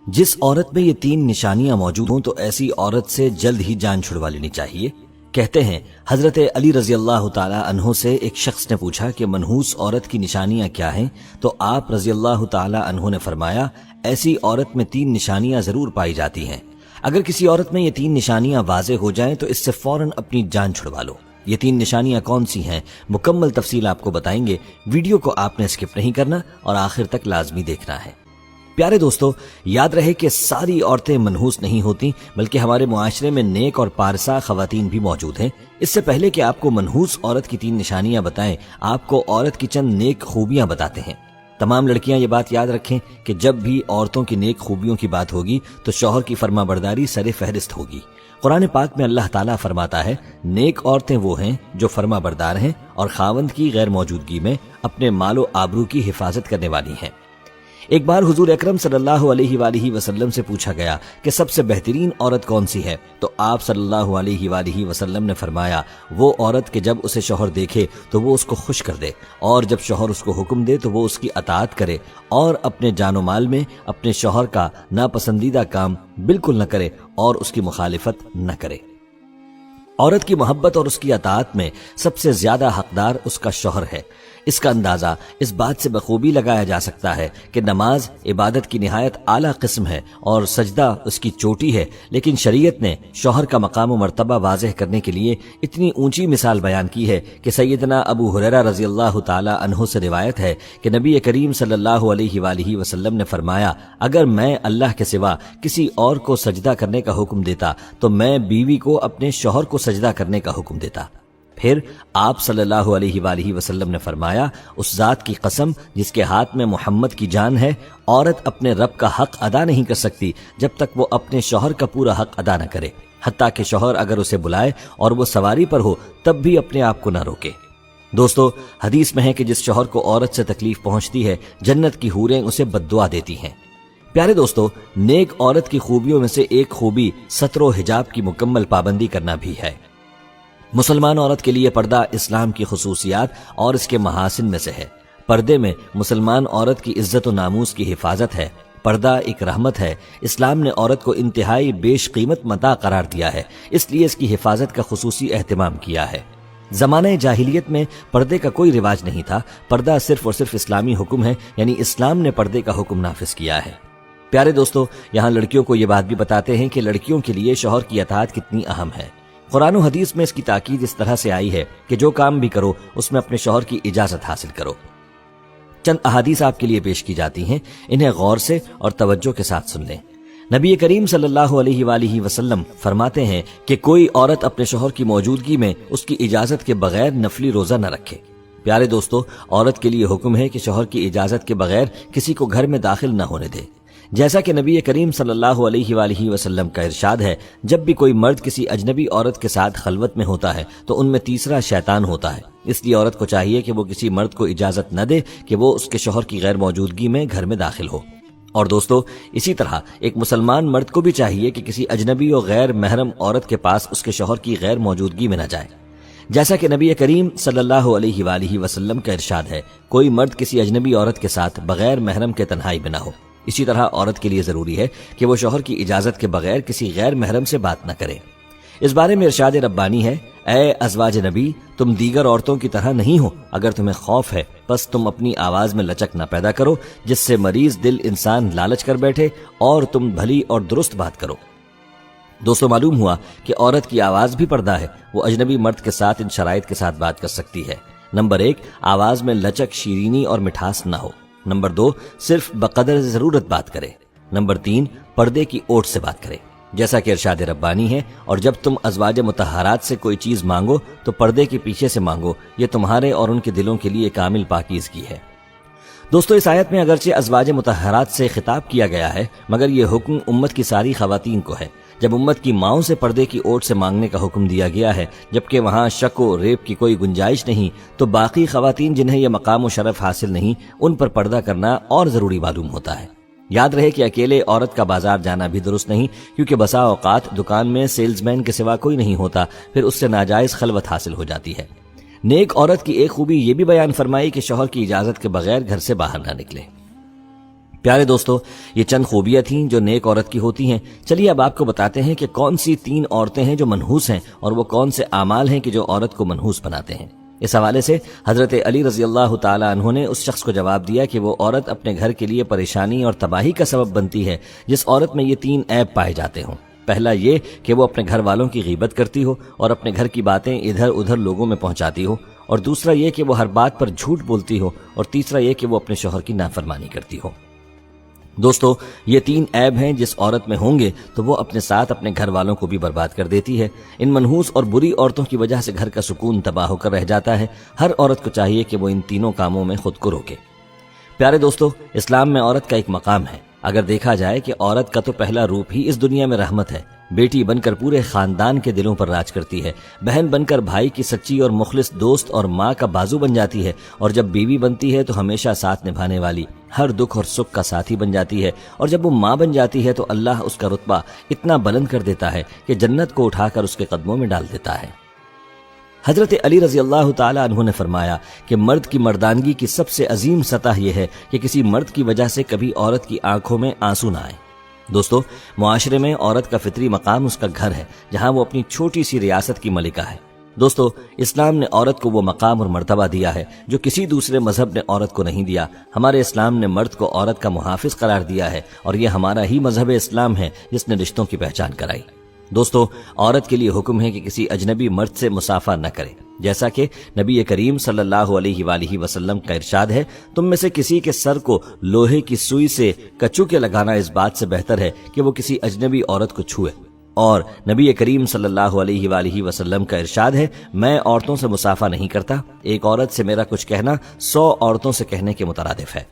جس عورت میں یہ 3 نشانیاں موجود ہوں تو ایسی عورت سے جلد ہی جان چھڑوا لینی چاہیے۔ کہتے ہیں حضرت علی رضی اللہ تعالی عنہ سے ایک شخص نے پوچھا کہ منحوس عورت کی نشانیاں کیا ہیں، تو آپ رضی اللہ تعالی عنہ نے فرمایا ایسی عورت میں 3 نشانیاں ضرور پائی جاتی ہیں، اگر کسی عورت میں یہ 3 نشانیاں واضح ہو جائیں تو اس سے فوراً اپنی جان چھڑوا لو۔ یہ 3 نشانیاں کون سی ہیں، مکمل تفصیل آپ کو بتائیں گے، ویڈیو کو آپ نے اسکپ نہیں کرنا اور آخر تک لازمی دیکھنا ہے۔ پیارے دوستو، یاد رہے کہ ساری عورتیں منحوس نہیں ہوتی، بلکہ ہمارے معاشرے میں نیک اور پارسا خواتین بھی موجود ہیں۔ اس سے پہلے کہ آپ کو منحوس عورت کی 3 نشانیاں بتائیں، آپ کو عورت کی چند نیک خوبیاں بتاتے ہیں۔ تمام لڑکیاں یہ بات یاد رکھیں کہ جب بھی عورتوں کی نیک خوبیوں کی بات ہوگی تو شوہر کی فرما برداری سر فہرست ہوگی۔ قرآن پاک میں اللہ تعالیٰ فرماتا ہے نیک عورتیں وہ ہیں جو فرما بردار ہیں اور خاوند کی غیر موجودگی میں اپنے مال و آبرو کی حفاظت کرنے والی ہیں۔ ایک بار حضور اکرم صلی اللہ علیہ وآلہ وسلم سے پوچھا گیا کہ سب سے بہترین عورت کون سی ہے، تو آپ صلی اللہ علیہ وآلہ وسلم نے فرمایا وہ عورت کہ جب اسے شوہر دیکھے تو وہ اس کو خوش کر دے، اور جب شوہر اس کو حکم دے تو وہ اس کی اطاعت کرے، اور اپنے جان و مال میں اپنے شوہر کا ناپسندیدہ کام بالکل نہ کرے اور اس کی مخالفت نہ کرے۔ عورت کی محبت اور اس کی اطاعت میں سب سے زیادہ حقدار اس کا شوہر ہے۔ اس کا اندازہ اس بات سے بخوبی لگایا جا سکتا ہے کہ نماز عبادت کی نہایت اعلیٰ قسم ہے اور سجدہ اس کی چوٹی ہے، لیکن شریعت نے شوہر کا مقام و مرتبہ واضح کرنے کے لیے اتنی اونچی مثال بیان کی ہے کہ سیدنا ابو ہریرہ رضی اللہ تعالی عنہ سے روایت ہے کہ نبی کریم صلی اللہ علیہ وآلہ وسلم نے فرمایا اگر میں اللہ کے سوا کسی اور کو سجدہ کرنے کا حکم دیتا تو میں بیوی کو اپنے شوہر کو سجدہ کرنے کا حکم دیتا۔ پھر آپ صلی اللہ علیہ وآلہ وسلم نے فرمایا اس ذات کی قسم جس کے ہاتھ میں محمد کی جان ہے، عورت اپنے رب کا حق ادا نہیں کر سکتی جب تک وہ اپنے شوہر کا پورا حق ادا نہ کرے، حتیٰ کہ شوہر اگر اسے بلائے اور وہ سواری پر ہو تب بھی اپنے آپ کو نہ روکے۔ دوستو، حدیث میں ہے کہ جس شوہر کو عورت سے تکلیف پہنچتی ہے جنت کی حوریں اسے بد دعا دیتی ہیں۔ پیارے دوستو، نیک عورت کی خوبیوں میں سے ایک خوبی ستر و حجاب کی مکمل پابندی کرنا بھی ہے۔ مسلمان عورت کے لیے پردہ اسلام کی خصوصیات اور اس کے محاسن میں سے ہے۔ پردے میں مسلمان عورت کی عزت و ناموس کی حفاظت ہے۔ پردہ ایک رحمت ہے۔ اسلام نے عورت کو انتہائی بیش قیمت متاع قرار دیا ہے، اس لیے اس کی حفاظت کا خصوصی اہتمام کیا ہے۔ زمانہ جاہلیت میں پردے کا کوئی رواج نہیں تھا، پردہ صرف اور صرف اسلامی حکم ہے، یعنی اسلام نے پردے کا حکم نافذ کیا ہے۔ پیارے دوستو، یہاں لڑکیوں کو یہ بات بھی بتاتے ہیں کہ لڑکیوں کے لیے شوہر کی اطاعت کتنی اہم ہے۔ قرآن و حدیث میں اس کی تاکید اس طرح سے آئی ہے کہ جو کام بھی کرو اس میں اپنے شوہر کی اجازت حاصل کرو۔ چند احادیث آپ کے لیے پیش کی جاتی ہیں، انہیں غور سے اور توجہ کے ساتھ سن لیں۔ نبی کریم صلی اللہ علیہ وآلہ وسلم فرماتے ہیں کہ کوئی عورت اپنے شوہر کی موجودگی میں اس کی اجازت کے بغیر نفلی روزہ نہ رکھے۔ پیارے دوستو، عورت کے لیے حکم ہے کہ شوہر کی اجازت کے بغیر کسی کو گھر میں داخل نہ ہونے دے، جیسا کہ نبی کریم صلی اللہ علیہ وآلہ وسلم کا ارشاد ہے جب بھی کوئی مرد کسی اجنبی عورت کے ساتھ خلوت میں ہوتا ہے تو ان میں تیسرا شیطان ہوتا ہے، اس لیے عورت کو چاہیے کہ وہ کسی مرد کو اجازت نہ دے کہ وہ اس کے شوہر کی غیر موجودگی میں گھر میں داخل ہو۔ اور دوستو، اسی طرح ایک مسلمان مرد کو بھی چاہیے کہ کسی اجنبی و غیر محرم عورت کے پاس اس کے شوہر کی غیر موجودگی میں نہ جائے، جیسا کہ نبی کریم صلی اللہ علیہ وآلہ وسلم کا ارشاد ہے کوئی مرد کسی اجنبی عورت کے ساتھ بغیر محرم کے تنہائی میں نہ ہو۔ اسی طرح عورت کے لیے ضروری ہے کہ وہ شوہر کی اجازت کے بغیر کسی غیر محرم سے بات نہ کرے۔ اس بارے میں ارشاد ربانی ہے اے ازواج نبی، تم دیگر عورتوں کی طرح نہیں ہو، اگر تمہیں خوف ہے بس تم اپنی آواز میں لچک نہ پیدا کرو جس سے مریض دل انسان لالچ کر بیٹھے، اور تم بھلی اور درست بات کرو۔ دوستو، معلوم ہوا کہ عورت کی آواز بھی پردہ ہے، وہ اجنبی مرد کے ساتھ ان شرائط کے ساتھ بات کر سکتی ہے۔ نمبر 1، آواز میں لچک، شیرینی اور مٹھاس نہ ہو۔ نمبر 2، صرف بقدر ضرورت بات کرے۔ نمبر 3، پردے کی اوٹ سے بات کرے، جیسا کہ ارشاد ربانی ہے اور جب تم ازواج مطہرات سے کوئی چیز مانگو تو پردے کے پیچھے سے مانگو، یہ تمہارے اور ان کے دلوں کے لیے کامل پاکیزگی ہے۔ دوستو، اس آیت میں اگرچہ ازواج مطہرات سے خطاب کیا گیا ہے مگر یہ حکم امت کی ساری خواتین کو ہے۔ جب امت کی ماؤں سے پردے کی اوٹ سے مانگنے کا حکم دیا گیا ہے جبکہ وہاں شک و ریب کی کوئی گنجائش نہیں، تو باقی خواتین جنہیں یہ مقام و شرف حاصل نہیں ان پر پردہ کرنا اور ضروری معلوم ہوتا ہے۔ یاد رہے کہ اکیلے عورت کا بازار جانا بھی درست نہیں، کیونکہ بسا اوقات دکان میں سیلز مین کے سوا کوئی نہیں ہوتا، پھر اس سے ناجائز خلوت حاصل ہو جاتی ہے۔ نیک عورت کی ایک خوبی یہ بھی بیان فرمائی کہ شوہر کی اجازت کے بغیر گھر سے باہر نہ نکلے۔ پیارے دوستو، یہ چند خوبیاں تھیں جو نیک عورت کی ہوتی ہیں۔ چلیے اب آپ کو بتاتے ہیں کہ کون سی 3 عورتیں ہیں جو منحوس ہیں، اور وہ کون سے اعمال ہیں کہ جو عورت کو منحوس بناتے ہیں۔ اس حوالے سے حضرت علی رضی اللہ تعالی عنہ نے اس شخص کو جواب دیا کہ وہ عورت اپنے گھر کے لیے پریشانی اور تباہی کا سبب بنتی ہے جس عورت میں یہ 3 عیب پائے جاتے ہوں۔ پہلا یہ کہ وہ اپنے گھر والوں کی غیبت کرتی ہو اور اپنے گھر کی باتیں ادھر ادھر لوگوں میں پہنچاتی ہو، اور دوسرا یہ کہ وہ ہر بات پر جھوٹ بولتی ہو، اور تیسرا یہ کہ وہ اپنے شوہر کی نافرمانی کرتی ہو۔ دوستو، یہ 3 عیب ہیں جس عورت میں ہوں گے تو وہ اپنے ساتھ اپنے گھر والوں کو بھی برباد کر دیتی ہے۔ ان منحوس اور بری عورتوں کی وجہ سے گھر کا سکون تباہ ہو کر رہ جاتا ہے۔ ہر عورت کو چاہیے کہ وہ ان تینوں کاموں میں خود کو روکے۔ پیارے دوستو، اسلام میں عورت کا ایک مقام ہے۔ اگر دیکھا جائے کہ عورت کا تو پہلا روپ ہی اس دنیا میں رحمت ہے۔ بیٹی بن کر پورے خاندان کے دلوں پر راج کرتی ہے، بہن بن کر بھائی کی سچی اور مخلص دوست اور ماں کا بازو بن جاتی ہے، اور جب بیوی بنتی ہے تو ہمیشہ ساتھ نبھانے والی، ہر دکھ اور سکھ کا ساتھی بن جاتی ہے، اور جب وہ ماں بن جاتی ہے تو اللہ اس کا رتبہ اتنا بلند کر دیتا ہے کہ جنت کو اٹھا کر اس کے قدموں میں ڈال دیتا ہے۔ حضرت علی رضی اللہ تعالی عنہ نے فرمایا کہ مرد کی مردانگی کی سب سے عظیم سطح یہ ہے کہ کسی مرد کی وجہ سے کبھی عورت کی آنکھوں میں آنسو نہ آئے۔ دوستو، معاشرے میں عورت کا فطری مقام اس کا گھر ہے، جہاں وہ اپنی چھوٹی سی ریاست کی ملکہ ہے۔ دوستو، اسلام نے عورت کو وہ مقام اور مرتبہ دیا ہے جو کسی دوسرے مذہب نے عورت کو نہیں دیا۔ ہمارے اسلام نے مرد کو عورت کا محافظ قرار دیا ہے، اور یہ ہمارا ہی مذہب اسلام ہے جس نے رشتوں کی پہچان کرائی۔ دوستو، عورت کے لیے حکم ہے کہ کسی اجنبی مرد سے مصافحہ نہ کرے، جیسا کہ نبی کریم صلی اللہ علیہ وآلہ وسلم کا ارشاد ہے، تم میں سے کسی کے سر کو لوہے کی سوئی سے کچو کے لگانا اس بات سے بہتر ہے کہ وہ کسی اجنبی عورت کو چھوئے۔ اور نبی کریم صلی اللہ علیہ وآلہ وسلم کا ارشاد ہے، میں عورتوں سے مصافحہ نہیں کرتا، ایک عورت سے میرا کچھ کہنا 100 عورتوں سے کہنے کے مترادف ہے۔